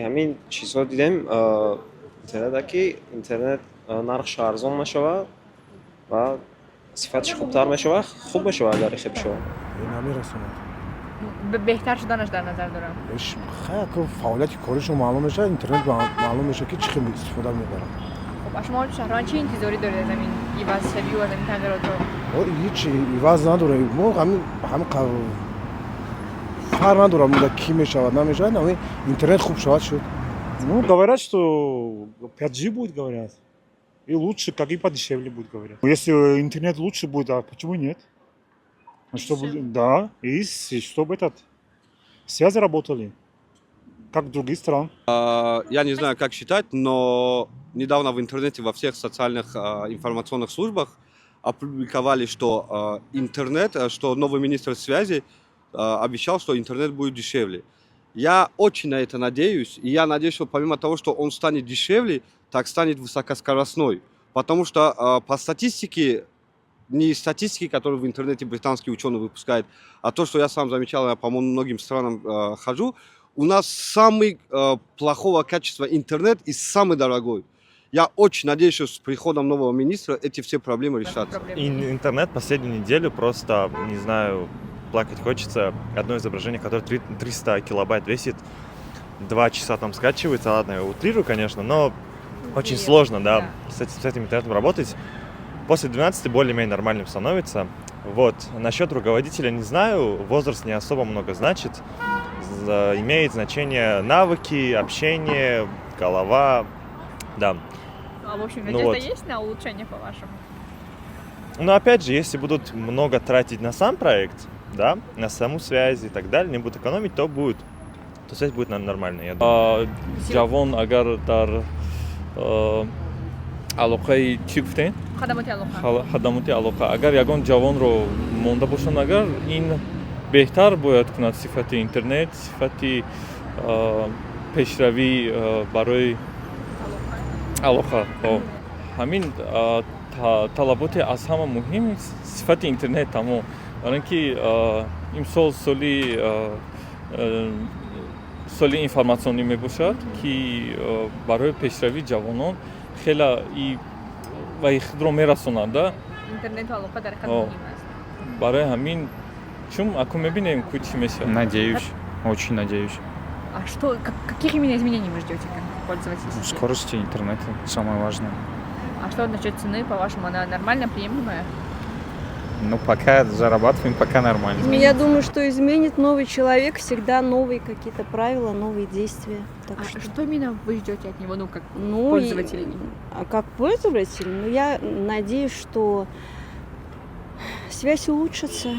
Ҳамин чизҳо дидем интернетаки интернет нархаш арзон мешавад ва сифаташ хубтар мешавад, хуб мешавад агар ихеб шавад. намерасонад. بهتر شدنش در نظر دارم. خیلی فعالیت کارشون معلوم میشه، اینترنت معلوم میشه که چی خیلی استفاده میبرن. خب شما شهران چه انتظاری دارید از این ایواز شوی و از این تغییرات رو؟ هیچ ایواز نداره. ما همین فرق نداره میگه کی میشود نمیشود، همین اینترنет خوب شود شد. Ну, говорят, что 5G будет, говорят. И лучше, как и подешевле будет, говорят. Если интернет лучше будет, а почему нет? Чтобы, да, и чтобы связи работали, как в других странах. Я не знаю, как считать, но недавно в интернете во всех социальных информационных службах опубликовали, что интернет, что новый министр связи обещал, что интернет будет дешевле. Я очень на это надеюсь, и я надеюсь, что помимо того, что он станет дешевле, так станет высокоскоростной. Потому что по статистике, не статистики, которые в интернете британские ученые выпускают, а то, что я сам замечал, я по многим странам хожу, у нас самый плохого качества интернет и самый дорогой. Я очень надеюсь, что с приходом нового министра эти все проблемы решатся. Интернет последнюю неделю просто, не знаю, плакать хочется. Одно изображение, которое 300 килобайт весит, 2 часа там скачивается. Ладно, я утрирую, конечно, но очень сложно, да, с этим интернетом работать. После 12 более-менее нормальным становится. Вот. Насчет руководителя не знаю, возраст не особо много значит. Имеет значение навыки, общение, голова, да. А в общем, надежда есть на улучшение, по-вашему? Но опять же, если будут много тратить на сам проект, да, на саму связь и так далее, не будут экономить, то связь будет нормальная, я думаю. Джавон агар дар алоқаи чӣ гуфтем? хадамоти алоқа. Агар ягон ҷавонро монда бошанд, агар ин беҳтар бояд кунад сифати интернет, сифати пешравӣ барои алоқа. Ҳамин талаботи аз ҳама муҳим сифати интернет тамо. барои ин ки имсол соли информатсионӣ мебошад, ки барои пешравии ҷавонон хела ва худро мерасонад. Интернет алоқа дар ҳар муҳим аст. Барои ҳамин чун акун мебинем ки чӣ мешавад. Надеюсь, очень надеюсь. А что, каких именно изменений вы ждете как пользователь? Скорости интернета самое важное. А что насчет цены, по-вашему, она нормально приемлемая? Ну, пока зарабатываем, пока нормально. Я думаю, что изменит новый человек, всегда новые какие-то правила, новые действия. Так что именно вы ждете от него, как пользователь? Как пользователь, я надеюсь, что связь улучшится.